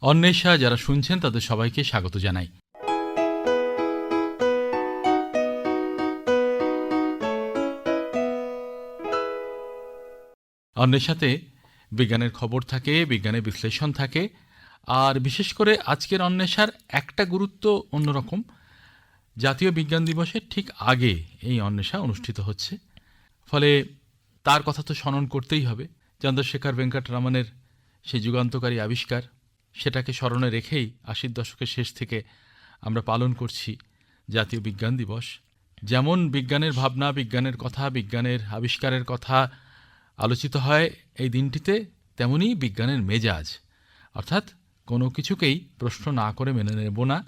অন্বেষা যারা শুনছেন তাদের সবাইকে স্বাগত জানাই। অন্বেষাতে বিজ্ঞানের খবর থাকে, বিজ্ঞানের বিশ্লেষণ থাকে, আর বিশেষ করে আজকের অন্বেষার একটা গুরুত্ব অন্যরকম। জাতীয় বিজ্ঞান দিবসের ঠিক আগে এই অন্বেষা অনুষ্ঠিত হচ্ছে, ফলে তার কথা তো স্মরণ করতেই হবে। চন্দ্রশেখর ভেঙ্কটরমণের সেই যুগান্তকারী আবিষ্কার, সেটাকে স্মরণে রেখেই ৮০ দশকের শেষ থেকে আমরা পালন করছি জাতীয় বিজ্ঞান দিবস। যেমন বিজ্ঞানের ভাবনা, বিজ্ঞানের কথা, বিজ্ঞানের আবিষ্কারের কথা আলোচিত হয় এই দিনটিতে, তেমনি বিজ্ঞানের মেজাজ, অর্থাৎ কোনো কিছুকেই প্রশ্ন না করে মেনে নেব না,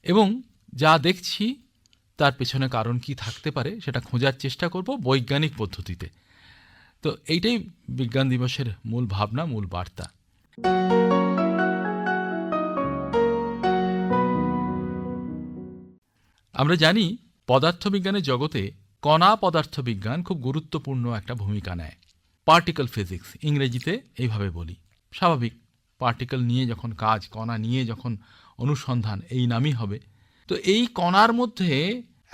এবং যা দেখছি তার পেছনে কারণ কি থাকতে পারে সেটা খোঁজার চেষ্টা করব বৈজ্ঞানিক পদ্ধতিতে। তো এইটাই বিজ্ঞান দিবসের মূল ভাবনা, মূল বার্তা। আমরা জানি পদার্থবিজ্ঞানের জগতে কণা পদার্থবিজ্ঞান খুব গুরুত্বপূর্ণ একটা ভূমিকা নেয়। পার্টিকেল ফিজিক্স ইংরেজিতে এইভাবে বলি। স্বাভাবিক, পার্টিকেল নিয়ে যখন কাজ, কণা নিয়ে যখন অনুসন্ধান, এই নামই হবে। তো এই কণার মধ্যে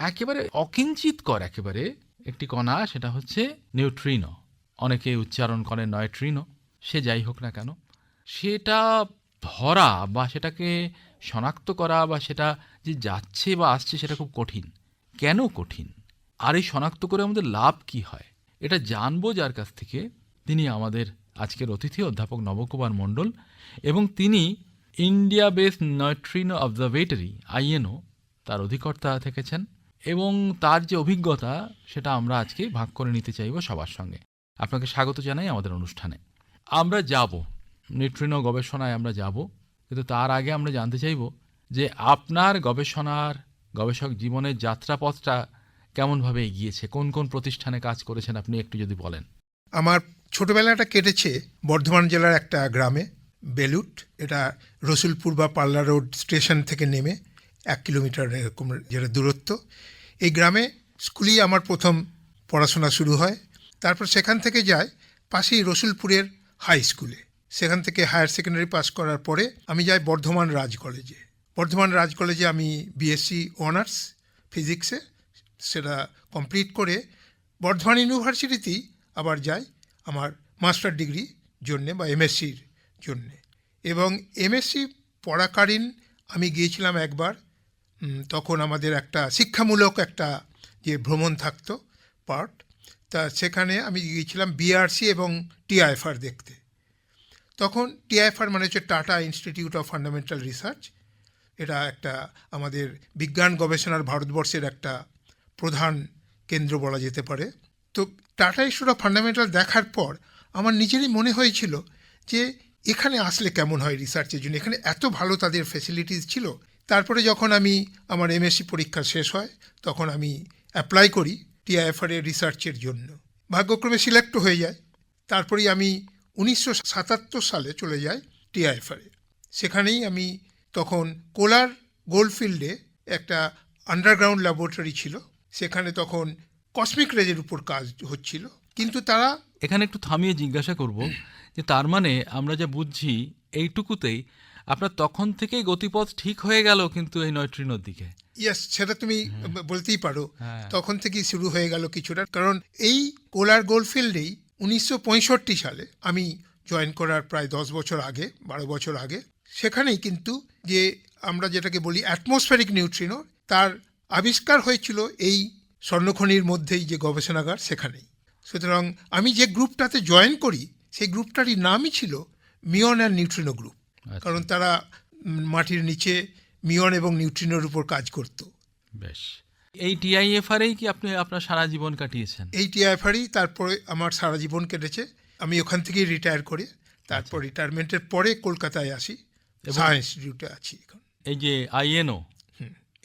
একেবারে অকিঞ্চিতকর একেবারে একটি কণা, সেটা হচ্ছে নিউট্রিনো। অনেকে উচ্চারণ করেন নয়ট্রিনো। সে যাই হোক না কেন, সেটা ধরা বা সেটাকে শনাক্ত করা বা সেটা যে যাচ্ছে বা আসছে সেটা খুব কঠিন। কেন কঠিন, আর এই শনাক্ত করে আমাদের লাভ কি হয়, এটা জানবো যার কাছ থেকে, তিনি আমাদের আজকের অতিথি অধ্যাপক নবকুমার মণ্ডল, এবং তিনি India base neutrino observatory INO তার অধিকর্তা থেকেছেন, এবং তার যে অভিজ্ঞতা সেটা আমরা আজকে ভাগ করে নিতে চাইব সবার সঙ্গে। আপনাকে স্বাগত জানাই আমাদের অনুষ্ঠানে। আমরা যাব নিউট্রিনো গবেষণায়, আমরা যাব, কিন্তু তার আগে আমরা জানতে চাইব যে আপনার গবেষণার, গবেষক জীবনের যাত্রাপথটা কেমনভাবে এগিয়েছে, কোন কোন প্রতিষ্ঠানে কাজ করেছেন, আপনি একটু যদি বলেন। আমার ছোটবেলাটা কেটেছে বর্ধমান জেলার একটা গ্রামে, বেলুট। এটা রসুলপুর বা পাল্লা রোড স্টেশন থেকে নেমে 1 কিলোমিটার এরকম যেটা দূরত্ব। এই গ্রামে স্কুলেই আমার প্রথম পড়াশোনা শুরু হয়। তারপর সেখান থেকে যাই পাশেই রসুলপুরের হাই স্কুলে। সেখান থেকে হায়ার সেকেন্ডারি পাস করার পরে আমি যাই বর্ধমান রাজ কলেজে। বর্ধমান রাজ কলেজে আমি BSc অনার্স ফিজিক্সে সেটা কমপ্লিট করে বর্ধমান ইউনিভার্সিটিতেই আবার যাই আমার মাস্টার ডিগ্রি জন্যে বা MSCর জন্যে। এবং MSc পড়াকালীন আমি গিয়েছিলাম একবার, তখন আমাদের একটা শিক্ষামূলক একটা যে ভ্রমণ থাকতো পার্ট, তা সেখানে আমি গিয়েছিলাম BRC এবং TIFR দেখতে। তখন TIFR মানে হচ্ছে tata institute of fundamental research. এটা একটা আমাদের বিজ্ঞান গবেষণার ভারতবর্ষের একটা প্রধান কেন্দ্র বলা যেতে পারে। তো টাটা ইনস্টিটিউট অফ ফান্ডামেন্টাল দেখার পর আমার নিজেরই মনে হয়েছিল যে এখানে আসলে কেমন হয় রিসার্চের জন্য, এখানে এত ভালো তাদের ফ্যাসিলিটিস ছিল। তারপরে যখন আমি আমার MSc পরীক্ষা শেষ হয় তখন আমি অ্যাপ্লাই করি TIFR এর রিসার্চের জন্য। ভাগ্যক্রমে সিলেক্ট হয়ে যায়। তারপরেই আমি 1977 সালে চলে যাই TIFR এ। সেখানেই আমি তখন কোলার গোল্ডফিল্ডে একটা আন্ডারগ্রাউন্ড ল্যাবরেটরি ছিল, সেখানে তখন কসমিক রেজের উপর কাজ হচ্ছিল। কিন্তু তারা এখানে একটু থামিয়ে জিজ্ঞাসা করব যে তার মানে আমরা যা বুঝছি এইটুকুতেই আপনার তখন থেকেই গতিপথ ঠিক হয়ে গেল কিন্তু এই নিউট্রিনোর দিকে। ইয়েস, সেটা তুমি বলতেই পারো। হ্যাঁ। তখন থেকেই শুরু হয়ে গেল কিছুটা, কারণ এই কোলার গোল্ডফিল্ডেই 1965 সালে আমি জয়েন করার প্রায় 10 বছর আগে, 12 বছর আগে, সেখানেই কিন্তু যে আমরা যেটাকে বলি অ্যাটমসফেরিক নিউট্রিনো, তার আবিষ্কার হয়েছিল এই স্বর্ণখনির মধ্যেই যে গবেষণাগার সেখানেই। সুতরাং আমি যে গ্রুপটাতে জয়েন করি সেই গ্রুপটারই নামই ছিল মিয়ন অ্যান্ড নিউট্রিনো গ্রুপ, কারণ তারা মাটির নিচে মিয়ন এবং নিউট্রিনোর উপর কাজ করত। বেশ, এই TIFR-এই কি আপনি আপনার সারা জীবন কাটিয়েছেন? এই TIFR-এই তারপরে আমার সারা জীবন কেটেছে। আমি ওখান থেকেই রিটায়ার করে তারপর রিটায়ারমেন্টের পরে কলকাতায় আসি, সায়েন্স ইনস্টিটিউটে আছি এখন। এই যে INO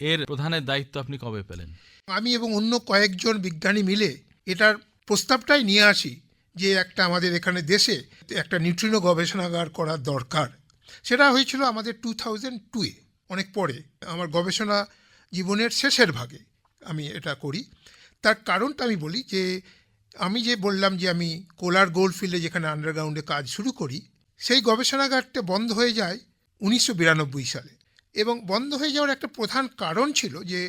এর প্রধানের দায়িত্ব আপনি কবে পেলেন? আমি এবং অন্য কয়েকজন বিজ্ঞানী মিলে এটার প্রস্তাবটাই নিয়ে আসি যে একটা আমাদের এখানে দেশে একটা নিউট্রিনো গবেষণাগার করার দরকার। সেটা হয়েছিল আমাদের 2002-এ, অনেক পরে, আমার গবেষণা জীবনের শেষের ভাগে আমি এটা করি। তার কারণটা আমি বলি যে আমি যে বললাম যে আমি কোলার গোল্ডফিল্ডে যেখানে আন্ডারগ্রাউন্ডে কাজ শুরু করি, সেই গবেষণাগারটা বন্ধ হয়ে যায় 1992 সালে। এবং বন্ধ হয়ে যাওয়ার একটা প্রধান কারণ ছিল যে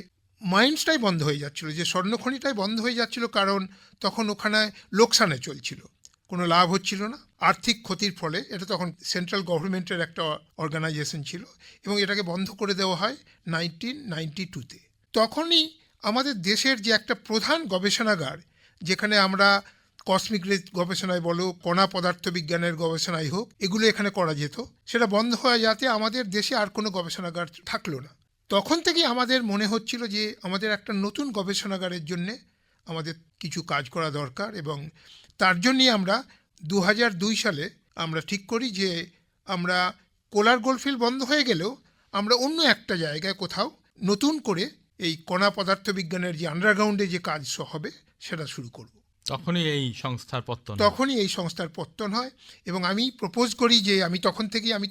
মাইন্সটাই বন্ধ হয়ে যাচ্ছিল, যে স্বর্ণখনিটাই বন্ধ হয়ে যাচ্ছিল, কারণ তখন ওখানে লোকসানে চলছিল, কোনো লাভ হচ্ছিল না, আর্থিক ক্ষতির ফলে। এটা তখন সেন্ট্রাল গভর্নমেন্টের একটা অর্গানাইজেশন ছিল এবং এটাকে বন্ধ করে দেওয়া হয় 1992-তে। তখনই আমাদের দেশের যে একটা প্রধান গবেষণাগার, যেখানে আমরা কসমিক রে গবেষণায় বলো, কণা পদার্থবিজ্ঞানের গবেষণাই হোক, এগুলো এখানে করা যেত, সেটা বন্ধ হয়ে যাতে আমাদের দেশে আর কোনো গবেষণাগার থাকলো না। তখন থেকেই আমাদের মনে হচ্ছিল যে আমাদের একটা নতুন গবেষণাগারের জন্যে আমাদের কিছু কাজ করা দরকার, এবং তার জন্যই আমরা 2002 সালে আমরা ঠিক করি যে আমরা কোলার গোল্ডফিল্ড বন্ধ হয়ে গেলেও আমরা অন্য একটা জায়গায় কোথাও নতুন করে এই কণা পদার্থবিজ্ঞানের যে আন্ডারগ্রাউন্ডে যে কাজ হবে সেটা শুরু করব। তখনই এই সংস্থার পত্তন হয়। তখনই এই সংস্থার পত্তন হয় এবং আমি প্রপোজ করি যে আমি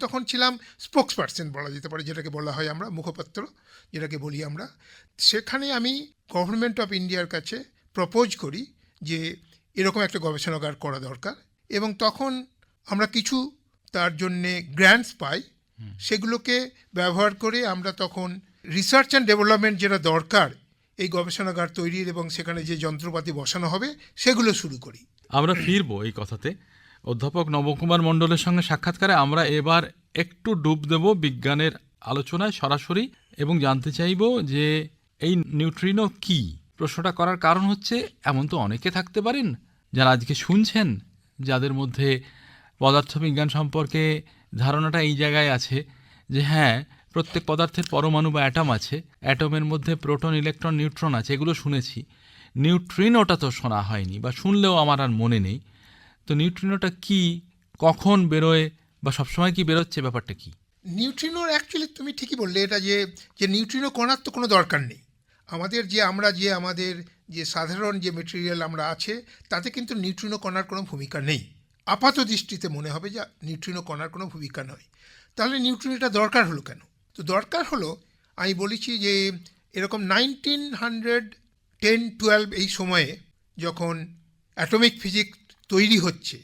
তখন ছিলাম স্পোক্স পার্সন বলা যেতে পারে, যেটাকে বলা হয় আমরা মুখপাত্র যেটাকে বলি আমরা। সেখানে আমি গভর্নমেন্ট অফ ইন্ডিয়ার কাছে প্রপোজ করি যে এরকম একটা গবেষণাগার করা দরকার, এবং তখন আমরা কিছু তার জন্যে গ্র্যান্টস পাই। সেগুলোকে ব্যবহার করে আমরা তখন রিসার্চ অ্যান্ড ডেভেলপমেন্ট যেটা দরকার এই গবেষণাগার তৈরির এবং সেখানে যে যন্ত্রপাতি বসানো হবে সেগুলো শুরু করি। আমরা ফিরবো এই কথাতে। অধ্যাপক নবকুমার মণ্ডলের সঙ্গে সাক্ষাৎকারে আমরা এবার একটু ডুব দেব বিজ্ঞানের আলোচনায় সরাসরি, এবং জানতে চাইব যে এই নিউট্রিনো কি। প্রশ্নটা করার কারণ হচ্ছে, এমন তো অনেকে থাকতে পারেন যারা আজকে শুনছেন, যাদের মধ্যে পদার্থবিজ্ঞান সম্পর্কে ধারণাটা এই জায়গায় আছে যে হ্যাঁ, প্রত্যেক পদার্থের পরমাণু বা অ্যাটম আছে, অ্যাটমের মধ্যে প্রোটন, ইলেকট্রন, নিউট্রন আছে, এগুলো শুনেছি। নিউট্রিনোটা তো শোনা হয়নি, বা শুনলেও আমার আর মনে নেই। তো নিউট্রিনোটা কি, কখন বেরোয়, বা সবসময় কি বেরোচ্ছে, ব্যাপারটা কি? নিউট্রিনোর অ্যাকচুয়ালি তুমি ঠিকই বললে, এটা যে নিউট্রিনো কণার তো কোনো দরকার নেই। আমাদের যে সাধারণ যে মেটেরিয়াল আমরা আছে তাতে কিন্তু নিউট্রিনো কণার কোনো ভূমিকা নেই। আপাত দৃষ্টিতে মনে হবে যে নিউট্রিনো কণার কোনো ভূমিকা নয়। তাহলে নিউট্রিনোটা দরকার হলো কেন? তো দরকার হলো, আমি বলেছি যে এরকম 1910-12 এই সময়ে যখন অ্যাটমিক ফিজিক্স তৈরি হচ্ছে,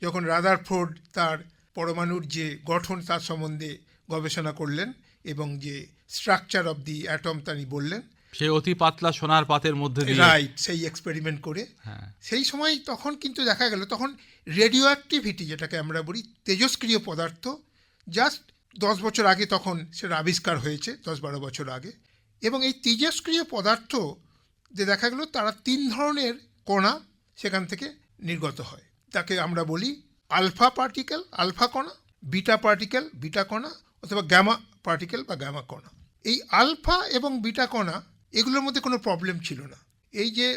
যখন রাদারফোর্ড তার পরমাণুর যে গঠন তার সম্বন্ধে গবেষণা করলেন এবং যে স্ট্রাকচার অফ দি অ্যাটম তিনি বললেন, সে অতি পাতলা সোনার পাতের মধ্যে দিয়ে, রাইট, সেই এক্সপেরিমেন্ট করে, হ্যাঁ, সেই সময় তখন কিন্তু দেখা গেল তখন রেডিও অ্যাক্টিভিটি যেটাকে আমরা বলি তেজস্ক্রিয় পদার্থ, জাস্ট 10 বছর আগে তখন সেটা আবিষ্কার হয়েছে, 10-12 বছর আগে। এবং এই তেজস্ক্রিয় পদার্থ যে দেখা গেল তারা 3 ধরনের কণা সেখান থেকে নির্গত হয়। তাকে আমরা বলি আলফা পার্টিকেল, আলফা কণা, বিটা পার্টিকেল, বিটা কণা, অথবা গ্যামা পার্টিকেল বা গ্যামা কণা। এই আলফা এবং বিটা কণা এগুলোর মধ্যে কোনো প্রবলেম ছিল না। এই যে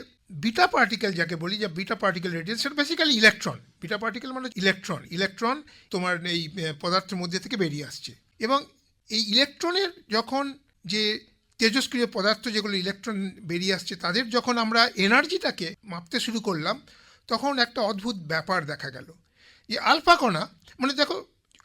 বিটা পার্টিকেল যাকে বলি, যে বিটা পার্টিকেল রেডিয়েশন, সেটা বেসিক্যালি ইলেকট্রন। বিটা পার্টিকেল মানে ইলেকট্রন তোমার এই পদার্থের মধ্যে থেকে বেরিয়ে আসছে। এবং এই ইলেকট্রনের যখন যে তেজস্ক্রিয় পদার্থ যেগুলো ইলেকট্রন বেরিয়ে আসছে, তাদের যখন আমরা এনার্জিটাকে মাপতে শুরু করলাম, তখন একটা অদ্ভুত ব্যাপার দেখা গেল যে আলফা কণা, মানে দেখো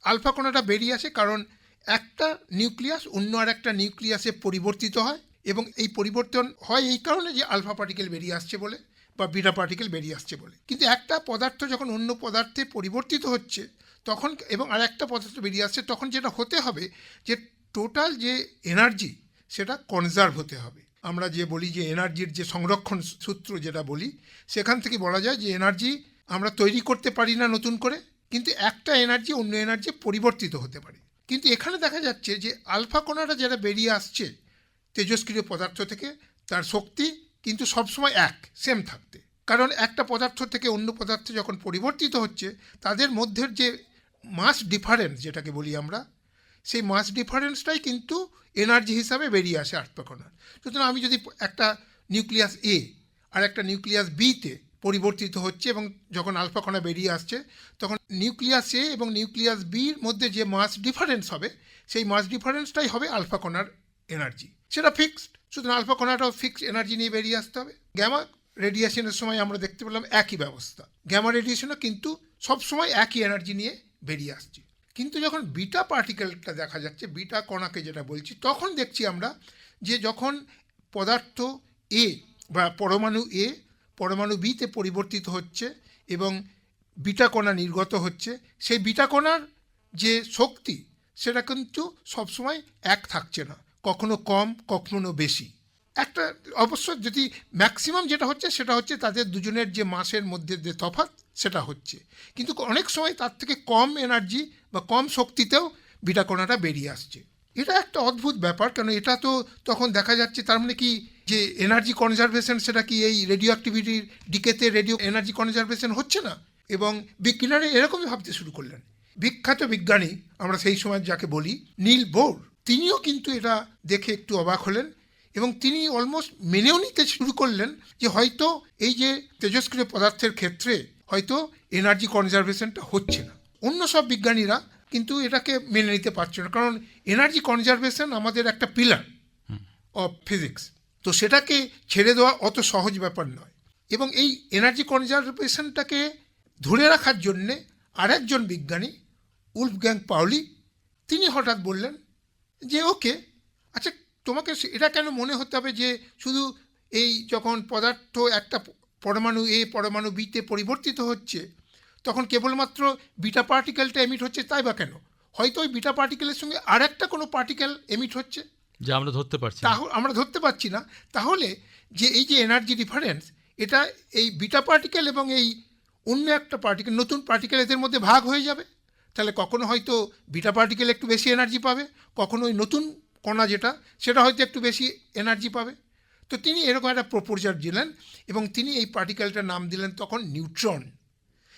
আলফা কণাটা বেরিয়ে আসে কারণ একটা নিউক্লিয়াস অন্য আর একটা নিউক্লিয়াসে পরিবর্তিত হয়, এবং এই পরিবর্তন হয় এই কারণে যে আলফা পার্টিকেল বেরিয়ে আসছে বলে বা বিটা পার্টিকেল বেরিয়ে আসছে বলে। কিন্তু একটা পদার্থ যখন অন্য পদার্থে পরিবর্তিত হচ্ছে তখন, এবং আর একটা পদার্থ বেরিয়ে আসছে, তখন যেটা হতে হবে যে টোটাল যে এনার্জি সেটা কনজার্ভ হতে হবে। আমরা যে বলি যে এনার্জির যে সংরক্ষণ সূত্র যেটা বলি, সেখান থেকে বলা যায় যে এনার্জি আমরা তৈরি করতে পারি না নতুন করে, কিন্তু একটা এনার্জি অন্য এনার্জি পরিবর্তিত হতে পারে। কিন্তু এখানে দেখা যাচ্ছে যে আলফা কণাটা যেটা বেরিয়ে আসছে তেজস্ক্রিয় পদার্থ থেকে, তার শক্তি কিন্তু সবসময় সেম থাকতে, কারণ একটা পদার্থ থেকে অন্য পদার্থে যখন পরিবর্তিত হচ্ছে তাদের মধ্যের যে মাস ডিফারেন্স যেটাকে বলি আমরা, সেই মাস ডিফারেন্সটাই কিন্তু এনার্জি হিসাবে বেরিয়ে আসে আলফা কণার। সুতরাং আমি যদি একটা নিউক্লিয়াস এ আর একটা নিউক্লিয়াস বিতে পরিবর্তিত হচ্ছে এবং যখন আলফা কণা বেরিয়ে আসছে, তখন নিউক্লিয়াস এ এবং নিউক্লিয়াস বির মধ্যে যে মাস ডিফারেন্স হবে, সেই মাস ডিফারেন্সটাই হবে আলফা কণার এনার্জি, সেটা ফিক্সড। সুতরাং আলফা কণাটাও ফিক্সড এনার্জি নিয়ে বেরিয়ে আসতে হবে। গ্যামা রেডিয়েশনের সময় আমরা দেখতে পেলাম একই ব্যবস্থা, গ্যামা রেডিয়েশনও কিন্তু সবসময় একই এনার্জি নিয়ে বেরিয়ে আসছে। কিন্তু যখন বিটা পার্টিকেলটা দেখা যাচ্ছে, বিটা কণাকে যেটা বলছি, তখন দেখছি আমরা যে যখন পদার্থ এ বা পরমাণু বিতে পরিবর্তিত হচ্ছে এবং বিটা কণা নির্গত হচ্ছে, সেই বিটা কণার যে শক্তি সেটা কিন্তু সবসময় এক থাকছে না, কখনো কম কখনো বেশি। একটা অবশ্য যদি ম্যাক্সিমাম যেটা হচ্ছে সেটা হচ্ছে তাদের দুজনের যে মাসের মধ্যে যে তফাৎ সেটা হচ্ছে, কিন্তু অনেক সময় তার থেকে কম এনার্জি বা কম শক্তিতেও বিটা কণাটা বেরিয়ে আসছে। এটা একটা অদ্ভুত ব্যাপার, কারণ এটা তো তখন দেখা যাচ্ছে তার মানে কি যে এনার্জি কনজারভেশন সেটা কি এই রেডিও অ্যাক্টিভিটির ডিকেতে রেডিও এনার্জি কনজারভেশন হচ্ছে না। এবং বিজ্ঞানীরা এরকমই ভাবতে শুরু করলেন। বিখ্যাত বিজ্ঞানী আমরা সেই সময় যাকে বলি নীল বোর, তিনিও কিন্তু এটা দেখে একটু অবাক হলেন এবং তিনি অলমোস্ট মেনেও নিতে শুরু করলেন যে হয়তো এই যে তেজস্ক্রিয় পদার্থের ক্ষেত্রে হয়তো এনার্জি কনজারভেশনটা হচ্ছে না। অন্য সব বিজ্ঞানীরা কিন্তু এটাকে মেনে নিতে পারছে না, কারণ এনার্জি কনজারভেশন আমাদের একটা পিলার অফ ফিজিক্স, তো সেটাকে ছেড়ে দেওয়া অত সহজ ব্যাপার নয়। এবং এই এনার্জি কনজারভেশনটাকে ধরে রাখার জন্যে আরেকজন বিজ্ঞানী উলফগ্যাং পাউলি, তিনি হঠাৎ বললেন যে ওকে, আচ্ছা তোমাকে এটা কেন মনে হতে হবে যে শুধু এই যখন পদার্থ একটা পরমাণু এ পরমাণু বিতে পরিবর্তিত হচ্ছে তখন কেবলমাত্র বিটা পার্টিকেলটা এমিট হচ্ছে, তাই বা কেন? হয়তো ওই বিটা পার্টিকেলের সঙ্গে আর একটা কোনো পার্টিকেল এমিট হচ্ছে যা আমরা ধরতে পারছি না। তাহলে আমরা ধরতে পারছি না। তাহলে যে এই যে এনার্জি ডিফারেন্স, এটা এই বিটা পার্টিকেল এবং এই অন্য একটা পার্টিকেল নতুন পার্টিকেল এদের মধ্যে ভাগ হয়ে যাবে। তাহলে কখনো হয়তো বিটা পার্টিকেল একটু বেশি এনার্জি পাবে, কখনো ওই নতুন কণা যেটা সেটা হয়তো একটু বেশি এনার্জি পাবে। তো তিনি এরকম একটা প্রপোজাল দিলেন এবং তিনি এই পার্টিকেলটার নাম দিলেন তখন নিউট্রন।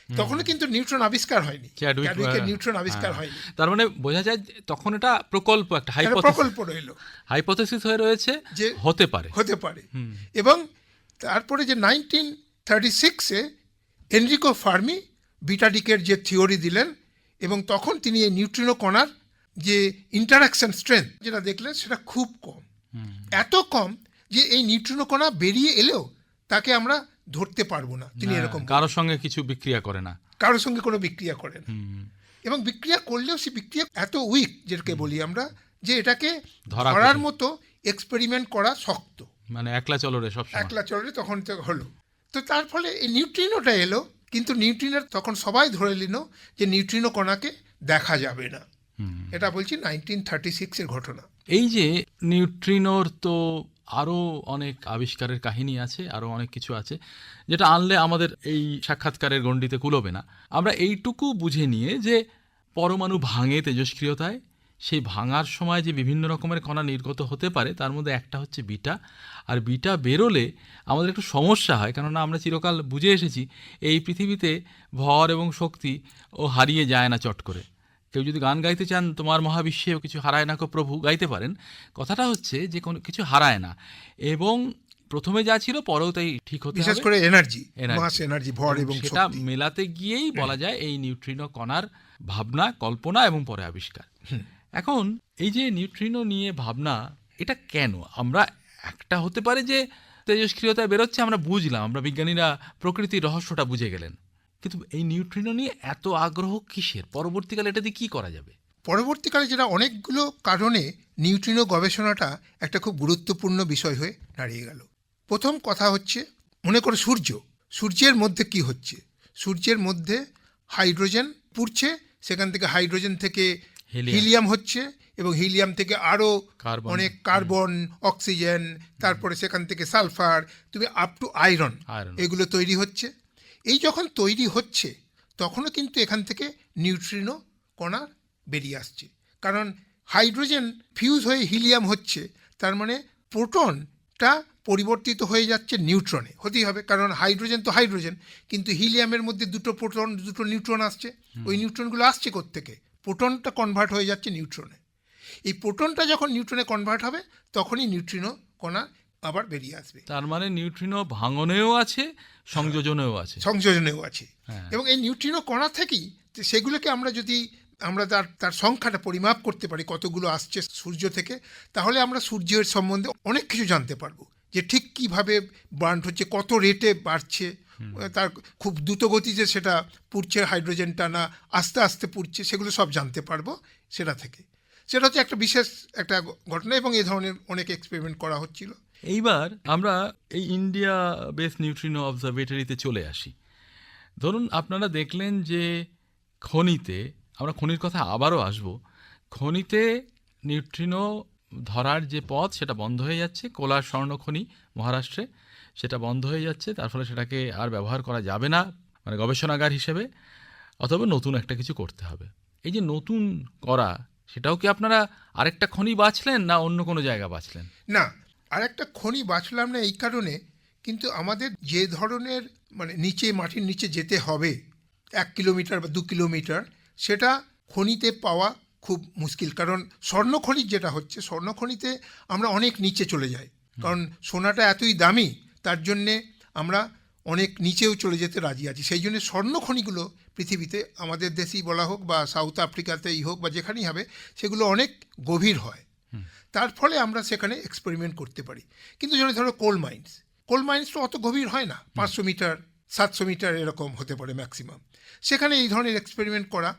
তখনও কিন্তু নিউট্রন আবিষ্কার হয়নি, চ্যাডউইকের নিউট্রন আবিষ্কার হয়নি। তার মানে বোঝা যায় তখন এটা প্রকল্প, একটা প্রকল্প রইল, হাইপোথেসিস হয়ে রয়েছে যে হতে পারে। এবং তারপরে যে 1936-এ এনরিকো ফার্মি বিটাডিকের যে থিওরি দিলেন এবং তখন তিনি এই নিউট্রিনো কণার যে ইন্টারাকশন স্ট্রেংথ যেটা দেখলেন সেটা খুব কম, এত কম যে এই নিউট্রিনো কণা বেরিয়ে এলেও তাকে আমরা ধরতে পারবো না। তিনি এরকম কারোর সঙ্গে কিছু বিক্রিয়া করে না, কারোর সঙ্গে কোনো বিক্রিয়া করে না, এবং বিক্রিয়া করলেও সে বিক্রিয়া এত উইক যেটাকে বলি আমরা যে এটাকে ধরার মতো এক্সপেরিমেন্ট করা শক্ত, মানে একলা চলরে সব একলা চলরে তখন তো হলো। তো তার ফলে এই নিউট্রিনোটা এলো, কিন্তু নিউট্রিনোর তখন সবাই ধরে নিল যে নিউট্রিনো কণাকে দেখা যাবে না। এটা বলছি 1936-এর ঘটনা। এই যে নিউট্রিনোর তো আরও অনেক আবিষ্কারের কাহিনী আছে, আরও অনেক কিছু আছে যেটা আনলে আমাদের এই সাক্ষাৎকারের গণ্ডিতে কুলোবে না। আমরা এইটুকু বুঝে নিয়ে যে পরমাণু ভাঙে তেজস্ক্রিয়তায়, সেই ভাঙার সময় যে বিভিন্ন রকমের কণা নির্গত হতে পারে তার মধ্যে একটা হচ্ছে বিটা। আর বিটা বেরোলে আমাদের একটু সমস্যা হয়, কেননা আমরা চিরকাল বুঝে এসেছি এই পৃথিবীতে ভর এবং শক্তি ও হারিয়ে যায় না চট করে। কেউ যদি গান গাইতে চান তোমার মহাবিশ্বেও কিছু হারায় না কো প্রভু, গাইতে পারেন। কথাটা হচ্ছে যে কোনো কিছু হারায় না, এবং প্রথমে যা ছিল পরেও তাই ঠিক হতে হবে, বিশেষ করে এনার্জি, মাস এনার্জি, ভর এবং সেটা মেলাতে গিয়েই বলা যায় এই নিউট্রিনো কণার ভাবনা, কল্পনা এবং পরে আবিষ্কার। এখন এই যে নিউট্রিনো নিয়ে ভাবনা, এটা কেন? আমরা একটা হতে পারে যে তেজস্ক্রিয়তায় বেরোচ্ছে আমরা বুঝলাম, আমরা বিজ্ঞানীরা প্রকৃতির রহস্যটা বুঝে গেলেন, কিন্তু এই নিউট্রিনো নিয়ে এত আগ্রহ কিসের? পরবর্তীকালে এটা দিয়ে কী করা যাবে? পরবর্তীকালে যেটা অনেকগুলো কারণে নিউট্রিনো গবেষণাটা একটা খুব গুরুত্বপূর্ণ বিষয় হয়ে দাঁড়িয়ে গেল। প্রথম কথা হচ্ছে, মনে করো সূর্যের মধ্যে কি হচ্ছে? সূর্যের মধ্যে হাইড্রোজেন পুড়ছে, সেখান থেকে হাইড্রোজেন থেকে হিলিয়াম হচ্ছে, এবং হিলিয়াম থেকে আরও অনেক কার্বন, অক্সিজেন, তারপরে সেখান থেকে সালফার, তুমি আপ টু আয়রন, এগুলো তৈরি হচ্ছে। এই যখন তৈরি হচ্ছে তখনও কিন্তু এখান থেকে নিউট্রিনো কণা বেরিয়ে আসছে, কারণ হাইড্রোজেন ফিউজ হয়ে হিলিয়াম হচ্ছে, তার মানে প্রোটনটা পরিবর্তিত হয়ে যাচ্ছে নিউট্রনে, হতেই হবে, কারণ হাইড্রোজেন তো হাইড্রোজেন, কিন্তু হিলিয়ামের মধ্যে দুটো প্রোটন, দুটো নিউট্রন আসছে। ওই নিউট্রনগুলো আসছে কোত্থেকে? প্রোটনটা কনভার্ট হয়ে যাচ্ছে নিউট্রনে। এই প্রোটনটা যখন নিউট্রনে কনভার্ট হবে তখনই নিউট্রিনো কণা আবার বেরিয়ে আসবে। তার মানে নিউট্রিনো ভাঙনেও আছে, সংযোজনেও আছে, এবং এই নিউট্রিনো কণা থেকেই সেগুলোকে আমরা তার সংখ্যাটা পরিমাপ করতে পারি, কতগুলো আসছে সূর্য থেকে, তাহলে আমরা সূর্যের সম্বন্ধে অনেক কিছু জানতে পারবো, যে ঠিক কিভাবে বার্ন হচ্ছে, কত রেটে বাড়ছে, তার খুব দ্রুত গতিতে সেটা পুড়ছে হাইড্রোজেনটা, না আস্তে আস্তে পুড়ছে, সেগুলো সব জানতে পারবো সেটা থেকে। সেটা হচ্ছে একটা বিশেষ একটা ঘটনা, এবং এই ধরনের অনেক এক্সপেরিমেন্ট করা হচ্ছিল। এইবার আমরা এই ইন্ডিয়া বেস নিউট্রিনো অবজারভেটরিতে চলে আসি। ধরুন আপনারা দেখলেন যে খনিতে, আমরা খনির কথা আবারও আসব, খনিতে নিউট্রিনো ধরার যে পথ সেটা বন্ধ হয়ে যাচ্ছে। কোলার স্বর্ণখনি মহারাষ্ট্রে, সেটা বন্ধ হয়ে যাচ্ছে। তার ফলে সেটাকে আর ব্যবহার করা যাবে না মানে গবেষণাগার হিসেবে, অথবা নতুন একটা কিছু করতে হবে। এই যে নতুন করা, সেটাও কি আপনারা আরেকটা খনি বাছলেন না অন্য কোনো জায়গা বাছলেন? না, আর একটা খনি বাছলাম না এই কারণে, কিন্তু আমাদের যে ধরনের মানে নিচে মাটির নিচে যেতে হবে 1 কিলোমিটার বা 2 কিলোমিটার, সেটা খনিতে পাওয়া খুব মুশকিল। কারণ স্বর্ণখনি যেটা হচ্ছে, স্বর্ণখনিতে আমরা অনেক নিচে চলে যাই, কারণ সোনাটা এতই দামি, তার জন্যে আমরা অনেক নিচেও চলে যেতে রাজি আছি। সেই জন্য স্বর্ণখনিগুলো পৃথিবীতে, আমাদের দেশেই বলা হোক বা সাউথ আফ্রিকাতেই হোক বা যেখানেই হবে, সেগুলো অনেক গভীর হয়। তার ফলে আমরা সেখানে এক্সপেরিমেন্ট করতে পারি। কিন্তু যদি ধরো কোল মাইন্স তো অত গভীর হয় না, 500 মিটার 700 মিটার এরকম হতে পারে ম্যাক্সিমাম। সেখানে এই ধরনের এক্সপেরিমেন্ট করা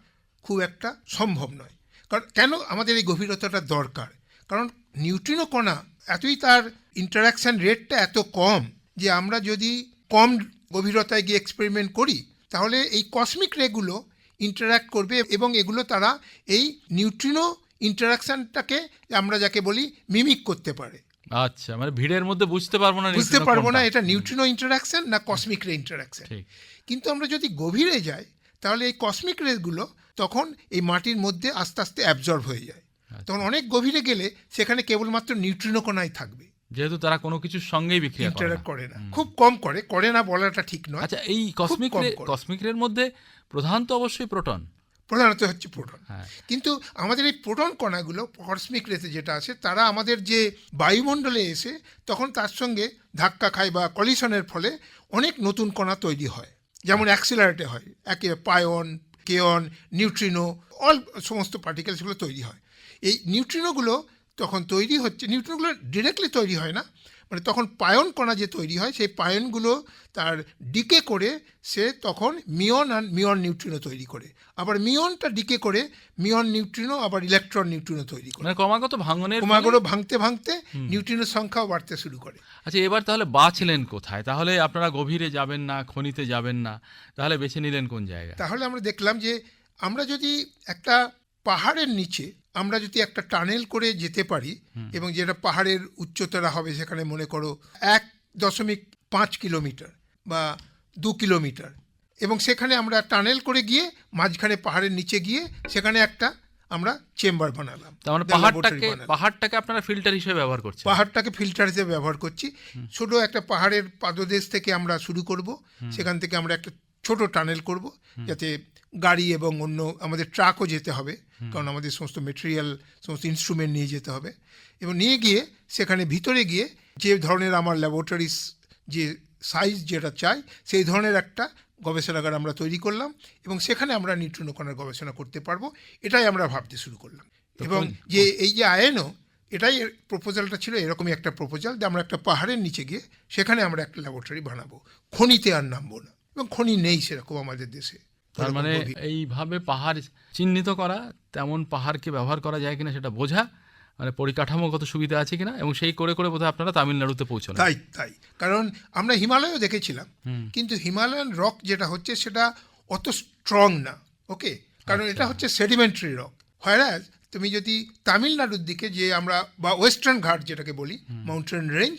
খুব একটা সম্ভব নয়। কারণ কেন আমাদের এই গভীরতাটা দরকার? কারণ নিউট্রিনো কণা এতই, তার ইন্টারাকশান রেটটা এত কম যে আমরা যদি কম গভীরতায় গিয়ে এক্সপেরিমেন্ট করি, তাহলে এই কসমিক রেগুলো ইন্টারাক্ট করবে এবং এগুলো তারা এই নিউট্রিনো ইন্টারাকশনটাকে আমরা যাকে বলি মিমিক করতে পারে। আচ্ছা, মানে ভিড়ের মধ্যে বুঝতে পারবো না এটা নিউট্রিনো ইন্টারাকশন না কসমিক রে ইন্টারাকশন। কিন্তু আমরা যদি গভীরে যাই, তাহলে এই কসমিক রেগুলো তখন এই মাটির মধ্যে আস্তে আস্তে অ্যাবজর্ব হয়ে যায়। তখন অনেক গভীরে গেলে সেখানে কেবলমাত্র নিউট্রিনো কণাই থাকবে, যেহেতু তারা কোনো কিছুর সঙ্গেই বিক্রিয়া করে না, খুব কম করে না বলাটা ঠিক নয়। আচ্ছা, এই কসমিক রের মধ্যে প্রধান তো অবশ্যই প্রধানত হচ্ছে প্রোটন। কিন্তু আমাদের এই প্রোটন কণাগুলো কসমিক রেতে যেটা আছে, তারা আমাদের যে বায়ুমণ্ডলে এসে তখন তার সঙ্গে ধাক্কা খায় বা কলিশনের ফলে অনেক নতুন কণা তৈরি হয়, যেমন অ্যাক্সিলারেটে হয়, একে পায়ন, কেয়ন, নিউট্রিনো, অল সমস্ত পার্টিকেলসগুলো তৈরি হয়। এই নিউট্রিনোগুলো তখন তৈরি হচ্ছে, নিউট্রিনোগুলো ডিরেক্টলি তৈরি হয় না, মানে তখন পায়ন কণা যে তৈরি হয়, সেই পায়নগুলো তার ডিকে করে সে তখন মিয়ন আর মিয়ন নিউট্রিনো তৈরি করে, আবার মিয়নটা ডিকে করে মিয়ন নিউট্রিনো, আবার ইলেকট্রন নিউট্রিনো তৈরি করে, মানে ক্রমাগত ভাঙতে ভাঙতে নিউট্রিনোর সংখ্যাও বাড়তে শুরু করে। আচ্ছা, এবার তাহলে বাছলেন কোথায়? তাহলে আপনারা গভীরে যাবেন না, খনিতে যাবেন না, তাহলে বেছে নিলেন কোন জায়গা? তাহলে আমরা দেখলাম যে আমরা যদি একটা পাহাড়ের নিচে আমরা যদি একটা টানেল করে যেতে পারি, এবং যেটা পাহাড়ের উচ্চতারা হবে সেখানে মনে করো 1.5 কিলোমিটার বা 2 কিলোমিটার, এবং সেখানে আমরা টানেল করে গিয়ে মাঝখানে পাহাড়ের নিচে গিয়ে সেখানে একটা আমরা চেম্বার বানালাম। তার মানে পাহাড়টাকে আপনারা ফিল্টার হিসেবে ব্যবহার করছেন? পাহাড়টাকে ফিল্টার হিসেবে ব্যবহার করছি। ছোট একটা পাহাড়ের পাদদেশ থেকে আমরা শুরু করব, সেখান থেকে আমরা একটা ছোট টানেল করব, যাতে গাড়ি এবং অন্য আমাদের ট্রাকও যেতে হবে, কারণ আমাদের সমস্ত মেটেরিয়াল, সমস্ত ইনস্ট্রুমেন্ট নিয়ে যেতে হবে, এবং নিয়ে গিয়ে সেখানে ভিতরে গিয়ে যে ধরনের আমার ল্যাবরেটরিজ যে সাইজ যেটা চাই, সেই ধরনের একটা গবেষণাগার আমরা তৈরি করলাম, এবং সেখানে আমরা নিউট্রিনো কণার গবেষণা করতে পারবো, এটাই আমরা ভাবতে শুরু করলাম। এবং যে এই যে আয়নো, এটাই প্রপোজালটা ছিল, এরকমই একটা প্রপোজাল যে আমরা একটা পাহাড়ের নিচে গিয়ে সেখানে আমরা একটা ল্যাবরেটরি বানাবো, খনিতে আর নামবো না, এবং খনি নেই সেরকম আমাদের দেশে। তার মানে এইভাবে পাহাড় চিহ্নিত করা, তেমন পাহাড়কে ব্যবহার করা যায় কিনা সেটা বোঝা, মানে পরিকাঠামোগত সুবিধা আছে কিনা, এবং সেই করে করে বোধহয় আপনারা তামিলনাড়ুতে পৌঁছলেন। তাই কারণ আমরা হিমালয়ও দেখেছিলাম, কিন্তু হিমালয়ান রক যেটা হচ্ছে সেটা অত স্ট্রং না, ওকে, কারণ এটা হচ্ছে সেডিমেন্টারি রক। হোয়ারাজ তুমি যদি তামিলনাড়ুর দিকে যে আমরা বা ওয়েস্টার্ন ঘাট যেটাকে বলি, মাউন্টেন রেঞ্জ,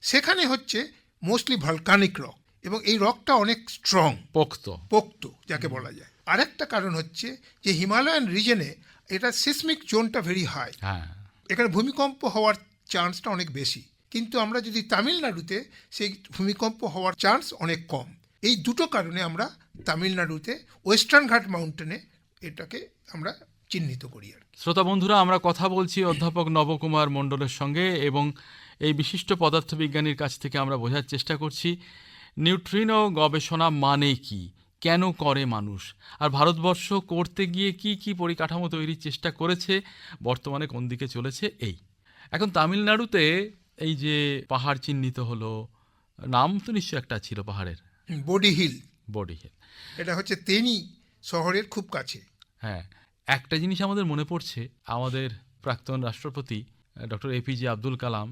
সেখানে হচ্ছে মোস্টলি ভলকানিক রক, এবং এই রকটা অনেক স্ট্রং, পোক্ত যাকে বলা যায়। আরেকটা কারণ হচ্ছে যে হিমালয়ান রিজনে এটা সিসমিক জোনটা ভেরি হাই, এখানে ভূমিকম্প হওয়ার চান্সটা অনেক বেশি, কিন্তু আমরা যদি তামিলনাড়ুতে সেই ভূমিকম্প হওয়ার চান্স অনেক কম। এই দুটো কারণে আমরা তামিলনাড়ুতে ওয়েস্টার্ন ঘাট মাউন্টেনে এটাকে আমরা চিহ্নিত করি। আর শ্রোতা বন্ধুরা, আমরা কথা বলছি অধ্যাপক নবকুমার মণ্ডলের সঙ্গে, এবং এই বিশিষ্ট পদার্থবিজ্ঞানীর কাছ থেকে আমরা বোঝার চেষ্টা করছি নিউট্রিনো গবেষণা মানে কি, কেন করে মানুষ, আর ভারতবর্ষ করতে গিয়ে কি কি পরিকাঠামো তৈরির চেষ্টা করেছে, বর্তমানে কোন দিকে চলেছে। এখন তামিলনাড়ুতে এই যে পাহাড় চিহ্নিত হলো, নাম তো নিশ্চয় একটা ছিল পাহাড়ের, বডি হিল, এটা হচ্ছে তেনি শহরের খুব কাছে। হ্যাঁ, একটা জিনিস আমাদের মনে পড়ছে, আমাদের প্রাক্তন রাষ্ট্রপতি ডক্টর এপিজে আব্দুল কালাম,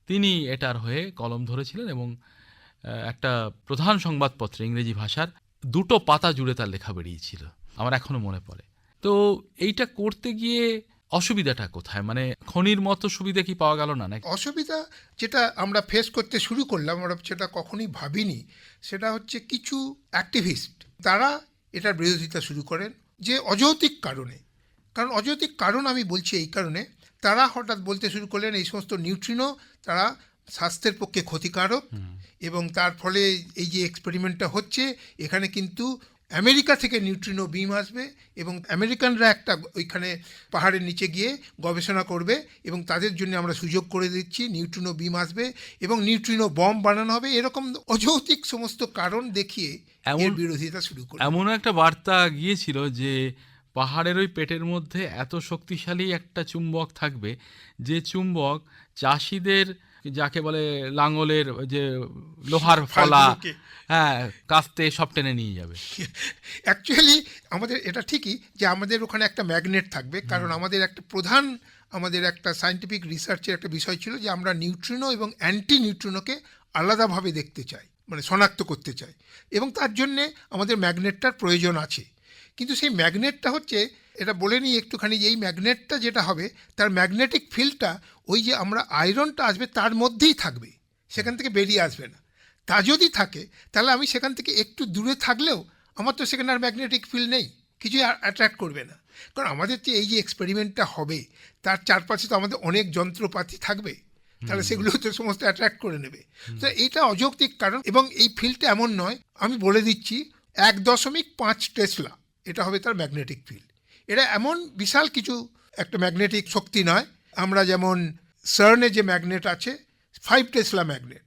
তিনি এটার হয়ে কলম ধরেছিলেন, এবং একটা প্রধান সংবাদপত্রে ইংরেজি ভাষার 2 পাতা জুড়ে তার লেখা বেরিয়েছিল, আমার এখনো মনে পড়ে। তো এইটা করতে গিয়ে অসুবিধাটা কোথায়? মানে খনির মতো সুবিধা কি পাওয়া গেল না নাকি? অসুবিধা যেটা আমরা ফেস করতে শুরু করলাম, আমরা সেটা কখনোই ভাবিনি, সেটা হচ্ছে কিছু অ্যাক্টিভিস্ট তারা এটার বিরোধিতা শুরু করেন যে অযৌক্তিক কারণে। কারণ অযৌক্তিক কারণ আমি বলছি এই কারণে, তারা হঠাৎ বলতে শুরু করলেন এই সমস্ত নিউট্রিনো তারা স্বাস্থ্যের পক্ষে ক্ষতিকারক, এবং তার ফলে এই যে এক্সপেরিমেন্টটা হচ্ছে এখানে কিন্তু আমেরিকা থেকে নিউট্রিনো বিম আসবে এবং আমেরিকানরা একটা ওইখানে পাহাড়ের নিচে গিয়ে গবেষণা করবে এবং তাদের জন্য আমরা সুযোগ করে দিচ্ছি, নিউট্রিনো বিম আসবে এবং নিউট্রিনো বম বানানো হবে, এরকম অযৌক্তিক সমস্ত কারণ দেখিয়ে এর বিরোধিতা শুরু করে। এমনও একটা বার্তা গিয়েছিল যে পাহাড়ের ওই পেটের মধ্যে এত শক্তিশালী একটা চুম্বক থাকবে যে চুম্বক চাষিদের, যাকে বলে লাঙলের যে লোহার ফলা, ফালগুলোকে। হ্যাঁ, কাস্তে সব টেনে নিয়ে যাবে। অ্যাকচুয়ালি আমাদের এটা ঠিকই যে আমাদের ওখানে একটা ম্যাগনেট থাকবে, কারণ আমাদের একটা প্রধান আমাদের একটা সায়েন্টিফিক রিসার্চের একটা বিষয় ছিল যে আমরা নিউট্রিনো এবং অ্যান্টি নিউট্রিনোকে আলাদাভাবে দেখতে চাই, মানে শনাক্ত করতে চাই, এবং তার জন্যে আমাদের ম্যাগনেটটার প্রয়োজন আছে। কিন্তু সেই ম্যাগনেটটা হচ্ছে, এটা বলে নিই একটুখানি, যে এই ম্যাগনেটটা যেটা হবে তার ম্যাগনেটিক ফিল্ডটা ওই যে আমরা আয়রনটা আসবে তার মধ্যেই থাকবে, সেখান থেকে বেরিয়ে আসবে না। তা যদি থাকে তাহলে আমি সেখান থেকে একটু দূরে থাকলেও আমার তো সেখানে আর ম্যাগনেটিক ফিল্ড নেই, কিছুই অ্যাট্রাক্ট করবে না। কারণ আমাদের যে এই যে এক্সপেরিমেন্টটা হবে তার চারপাশে তো আমাদের অনেক যন্ত্রপাতি থাকবে, তাহলে সেগুলো তো সমস্ত অ্যাট্রাক্ট করে নেবে। তো এটা অযৌক্তিক কারণ, এবং এই ফিল্ডটা এমন নয়, আমি বলে দিচ্ছি 1.5 টেসলা এটা হবে তার ম্যাগনেটিক ফিল্ড। এটা এমন বিশাল কিছু একটা ম্যাগনেটিক শক্তি নয়। আমরা যেমন সার্নে যে ম্যাগনেট আছে 5 টেসলা ম্যাগনেট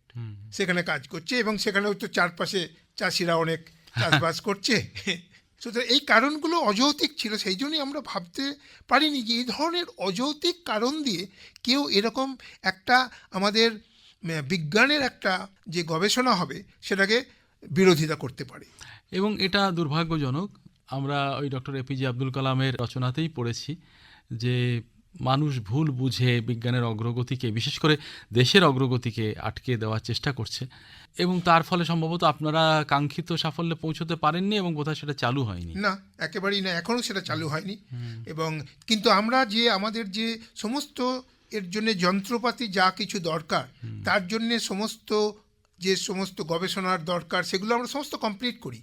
সেখানে কাজ করছে, এবং সেখানেও তো চারপাশে চাষিরা অনেক চাষবাস করছে। সুতরাং এই কারণগুলো অযৌক্তিক ছিল, সেই জন্যই আমরা ভাবতে পারিনি যে এই ধরনের অযৌক্তিক কারণ দিয়ে কেউ এরকম একটা আমাদের বিজ্ঞানের একটা যে গবেষণা হবে সেটাকে বিরোধিতা করতে পারে। এবং এটা দুর্ভাগ্যজনক, আমরা ওই ডক্টর এপিজে আব্দুল কালামের রচনাতেই পড়েছি যে মানুষ ভুল বুঝে বিজ্ঞানের অগ্রগতিকে, বিশেষ করে দেশের অগ্রগতিকে আটকে দেওয়ার চেষ্টা করছে, এবং তার ফলে সম্ভবত আপনারা কাঙ্ক্ষিত সাফল্যে পৌঁছতে পারেননি এবং বোধহয় সেটা চালু হয়নি। না, একেবারেই না, এখনও সেটা চালু হয়নি। এবং কিন্তু আমরা যে আমাদের যে সমস্ত এর জন্য যন্ত্রপাতি যা কিছু দরকার, তার জন্যে যে সমস্ত গবেষণার দরকার সেগুলো আমরা সমস্ত কমপ্লিট করি,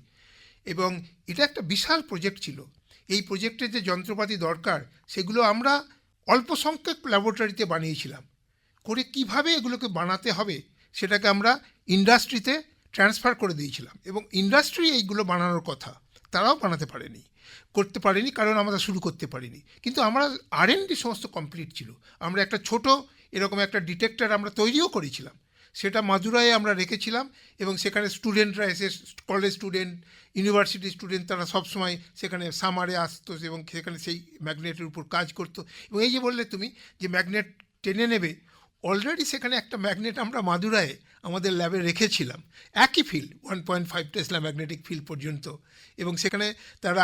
এবং এটা একটা বিশাল প্রজেক্ট ছিল। এই প্রজেক্টের যে যন্ত্রপাতি দরকার সেগুলো আমরা অল্প সংখ্যক ল্যাবরেটরিতে বানিয়েছিলাম, করে কিভাবে এগুলোকে বানাতে হবে সেটাকে আমরা ইন্ডাস্ট্রিতে ট্রান্সফার করে দিয়েছিলাম, এবং ইন্ডাস্ট্রি এইগুলো বানানোর কথা তারাও করতে পারেনি কারণ আমরা শুরু করতে পারিনি। কিন্তু আমরা R&D সমস্ত কমপ্লিট ছিল। আমরা একটা ছোট এরকম একটা ডিটেক্টর আমরা তৈরিও করেছিলাম, সেটা মাদুরাইয়ে আমরা রেখেছিলাম, এবং সেখানে স্টুডেন্টরা এসে, কলেজ স্টুডেন্ট, ইউনিভার্সিটি স্টুডেন্ট, তারা সবসময় সেখানে সামারে আসতো এবং সেখানে সেই ম্যাগনেটের উপর কাজ করতো। এবং এই যে বললে তুমি যে ম্যাগনেট টেনে নেবে, অলরেডি সেখানে একটা ম্যাগনেট আমরা মাদুরায় আমাদের ল্যাবে রেখেছিলাম, একই ফিল্ড 1.5 টেসলা ম্যাগনেটিক ফিল্ড পর্যন্ত, এবং সেখানে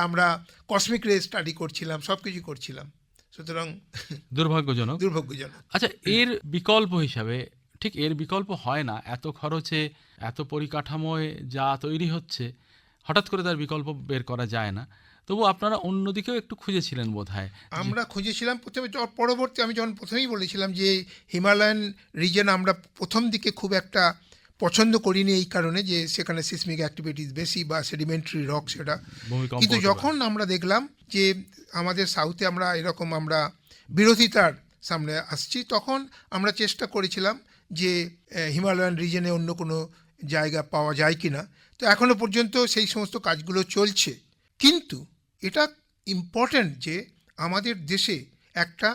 আমরা কসমিক রে স্টাডি করছিলাম, সব কিছু করছিলাম। সুতরাং দুর্ভাগ্যজনক। আচ্ছা, এর বিকল্প হিসাবে, ঠিক এর বিকল্প হয় না, এত খরচে এত পরিকাঠামোয় যা তৈরি হচ্ছে হঠাৎ করে তার বিকল্প বের করা যায় না, তবু আপনারা অন্যদিকেও একটু খুঁজেছিলেন বোধহয়। আমরা খুঁজেছিলাম প্রথমে, পরবর্তী আমি যখন প্রথমেই বলেছিলাম যে হিমালয়ান রিজন আমরা প্রথম দিকে খুব একটা পছন্দ করিনি, এই কারণে যে সেখানে সিসমিক অ্যাক্টিভিটিস বেশি বা সেডিমেন্টারি রক সেটা। কিন্তু যখন আমরা দেখলাম যে আমাদের সাউথে আমরা এরকম আমরা বিরোধিতার সামনে আসছি, তখন আমরা চেষ্টা করেছিলাম যে হিমালয়ান রিজনে অন্য কোনো জায়গা পাওয়া যায় কি না। তো এখনও পর্যন্ত সেই সমস্ত কাজগুলো চলছে, কিন্তু এটা ইম্পর্ট্যান্ট যে আমাদের দেশে একটা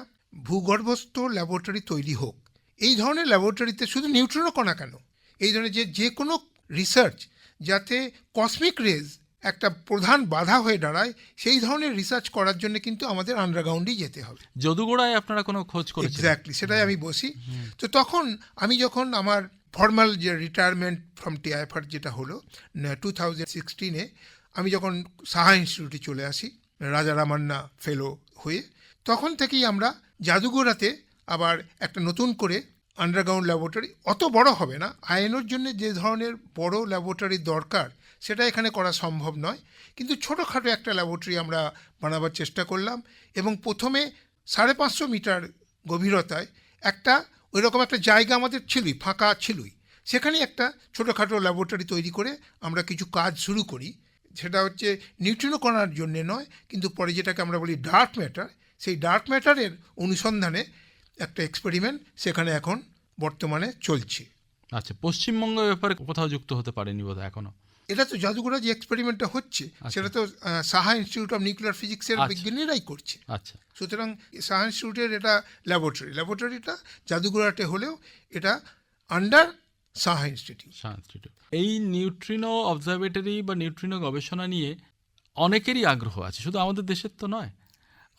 ভূগর্ভস্থ ল্যাবরেটরি তৈরি হোক। এই ধরনের ল্যাবরেটরিতে শুধু নিউট্রিনো কণা কেন, এই ধরনের যে কোনো রিসার্চ যাতে কসমিক রেজ একটা প্রধান বাধা হয়ে দাঁড়ায়, সেই ধরনের রিসার্চ করার জন্য কিন্তু আমাদের আন্ডারগ্রাউন্ডেই যেতে হবে। যদুগোড়ায় আপনারা কোনো খোঁজ করেছেন? এক্স্যাক্টলি, সেটাই আমি বসি। তো তখন আমি যখন আমার ফর্মাল যে রিটায়ারমেন্ট ফ্রম টিআইএফআর যেটা হলো 2016-এ, আমি যখন সাহা ইনস্টিটিউটে চলে আসি রাজা রামান্না ফেলো হয়ে, তখন থেকেই আমরা জাদুঘোড়াতে আবার একটা নতুন করে আন্ডারগ্রাউন্ড ল্যাবরেটরি, অত বড় হবে না, আইএনওর জন্য যে ধরনের বড় ল্যাবরেটরির দরকার সেটা এখানে করা সম্ভব নয়, কিন্তু ছোটোখাটো একটা ল্যাবরেটরি আমরা বানাবার চেষ্টা করলাম। এবং প্রথমে 550 মিটার গভীরতায় একটা ওই রকম একটা জায়গা আমাদের ছিলই, ফাঁকা ছিলই। সেখানে একটা ছোটোখাটো ল্যাবরেটরি তৈরি করে আমরা কিছু কাজ শুরু করি। সেটা হচ্ছে নিউট্রিনো কণার জন্যে নয়, কিন্তু পরে যেটাকে আমরা বলি ডার্ক ম্যাটার, সেই ডার্ক ম্যাটারের অনুসন্ধানে একটা এক্সপেরিমেন্ট সেখানে এখন বর্তমানে চলছে। আচ্ছা, পশ্চিমবঙ্গের ব্যাপারে কোথাও যুক্ত হতে পারেনি বোধহয় এখনো। এটা তো জাদুঘরে যে এক্সপেরিমেন্টটা হচ্ছে সেটা তো সাহা ইনস্টিটিউট অফ নিউক্লিয়ার ফিজিক্সের আচ্ছা। বিজ্ঞানীরাই করছে। আচ্ছা, সুতরাং সাহা ইনস্টিটিউটের এটা ল্যাবরেটরিটা জাদুঘরাটে হলেও এটা আন্ডার সাহা ইনস্টিটিউট। ইনস্টিটিউট। এই নিউট্রিনো অবজারভেটরি বা নিউট্রিনো গবেষণা নিয়ে অনেকেরই আগ্রহ আছে, শুধু আমাদের দেশের তো নয়।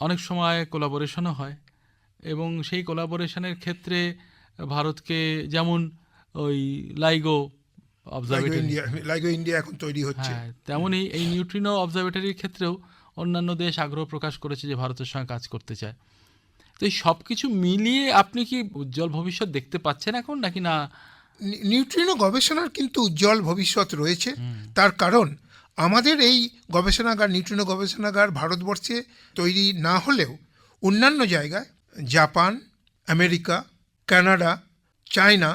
অনেক সময় কোলাবোরেশনও হয়, এবং সেই কোলাবোরেশনের ক্ষেত্রে ভারতকে, যেমন ওই লাইগো অবজারভেটরি, লাইগো ইন্ডিয়া এখন তৈরি হচ্ছে, হ্যাঁ, তেমনই এই নিউট্রিনো অবজারভেটরির ক্ষেত্রেও অন্যান্য দেশ আগ্রহ প্রকাশ করেছে যে ভারতের সঙ্গে কাজ করতে চায়। তো এই সব কিছু মিলিয়ে আপনি কি উজ্জ্বল ভবিষ্যৎ দেখতে পাচ্ছেন এখন, নাকি না? নিউট্রিনো গবেষণার কিন্তু উজ্জ্বল ভবিষ্যৎ রয়েছে। তার কারণ আমাদের এই নিউট্রিনো গবেষণাগার ভারতবর্ষে তৈরি না হলেও অন্যান্য জায়গায়, জাপান, আমেরিকা, কানাডা, চায়না,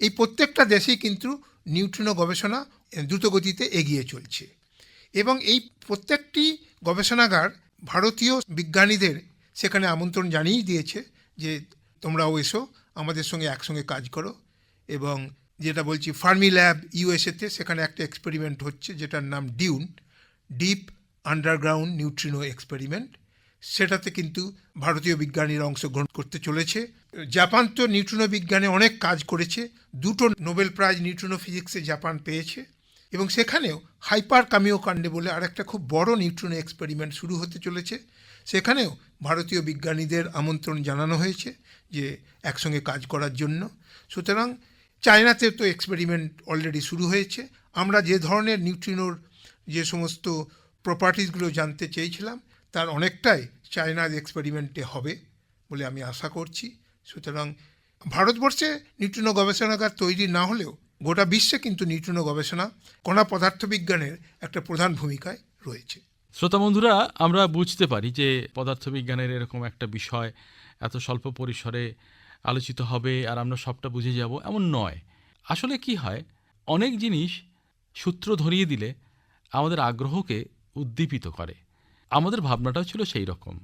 এই প্রত্যেকটা দেশেই কিন্তু নিউট্রিনো গবেষণা দ্রুতগতিতে এগিয়ে চলছে। এবং এই প্রত্যেকটি গবেষণাগার ভারতীয় বিজ্ঞানীদের সেখানে আমন্ত্রণ জানিয়ে দিয়েছে যে তোমরাও এসো, আমাদের সঙ্গে একসঙ্গে কাজ করো। এবং যেটা বলছি, ফার্মি ল্যাব ইউএসএতে সেখানে একটা এক্সপেরিমেন্ট হচ্ছে যেটার নাম ডিপ আন্ডারগ্রাউন্ড নিউট্রিনো এক্সপেরিমেন্ট। সেটাতে কিন্তু ভারতীয় বিজ্ঞানীরা অংশগ্রহণ করতে চলেছে। জাপান তো নিউট্রিনো বিজ্ঞানে অনেক কাজ করেছে, 2টো নোবেল প্রাইজ নিউট্রিনো ফিজিক্সে জাপান পেয়েছে। এবং সেখানেও হাইপার কামিওকান্ডে বলে আরেকটা খুব বড় নিউট্রিনো এক্সপেরিমেন্ট শুরু হতে চলেছে। সেখানেও ভারতীয় বিজ্ঞানীদের আমন্ত্রণ জানানো হয়েছে যে একসঙ্গে কাজ করার জন্য। সুতরাং চায়নাতে তো এক্সপেরিমেন্ট অলরেডি শুরু হয়েছে। আমরা যে ধরনের নিউট্রিনোর যে সমস্ত প্রপার্টিসগুলো জানতে চেয়েছিলাম তার অনেকটাই চায়নার এক্সপেরিমেন্টে হবে বলে আমি আশা করছি। সুতরাং ভারতবর্ষে নিউট্রিনো গবেষণাগার তৈরি না হলেও গোটা বিশ্বে কিন্তু নিউট্রিনো গবেষণা কণা পদার্থবিজ্ঞানের একটা প্রধান ভূমিকায় রয়েছে। শ্রোতা বন্ধুরা, আমরা বুঝতে পারি যে পদার্থবিজ্ঞানের এরকম একটা বিষয় এত স্বল্প পরিসরে আলোচিত হবে আর আমরা সবটা বুঝে যাব এমন নয়। আসলে কি হয়, অনেক জিনিস সূত্র ধরিয়ে দিলে আমাদের আগ্রহকে উদ্দীপিত করে। আমাদের ভাবনাটাও ছিল সেই রকম।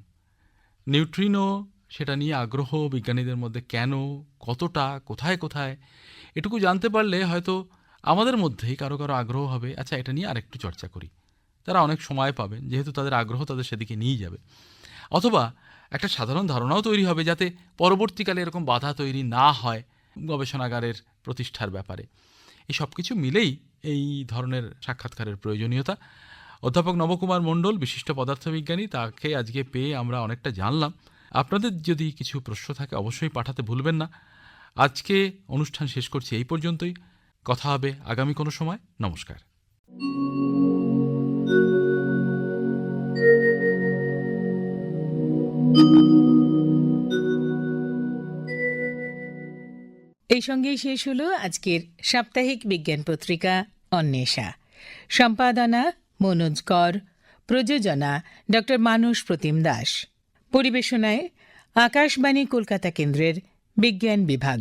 নিউট্রিনো, সেটা নিয়ে আগ্রহ বিজ্ঞানীদের মধ্যে কেন, কতটা, কোথায় কোথায়, এটুকু জানতে পারলে হয়তো আমাদের মধ্যেই কারো কারো আগ্রহ হবে, আচ্ছা এটা নিয়ে আরেকটু চর্চা করি। তারা অনেক সময় পাবেন, যেহেতু তাদের আগ্রহ তাদের সেদিকে নিয়ে যাবে। অথবা একটা সাধারণ ধারণাও তৈরি হবে যাতে পরবর্তীকালে এরকম বাধা তৈরি না হয় গবেষণাগারের প্রতিষ্ঠার ব্যাপারে। এই সব কিছু মিলেই এই ধরনের সাক্ষাৎকারের প্রয়োজনীয়তা। অধ্যাপক নবকুমার মণ্ডল, বিশিষ্ট পদার্থবিজ্ঞানী, তাকে আজকে পেয়ে আমরা অনেকটা জানলাম। আপনাদের যদি কিছু প্রশ্ন থাকে অবশ্যই পাঠাতে ভুলবেন না। আজকে অনুষ্ঠান শেষ করছি এই পর্যন্তই। কথা হবে আগামী কোনো সময়। নমস্কার। এই সঙ্গেই শেষ হলো আজকের সাপ্তাহিক বিজ্ঞান পত্রিকা অন্বেষা। সম্পাদনা মনোজ কর, প্রযোজনা ডক্টর মানস প্রতিম দাস, পরিবেশনায় আকাশবাণী কলকাতা কেন্দ্রের বিজ্ঞান বিভাগ।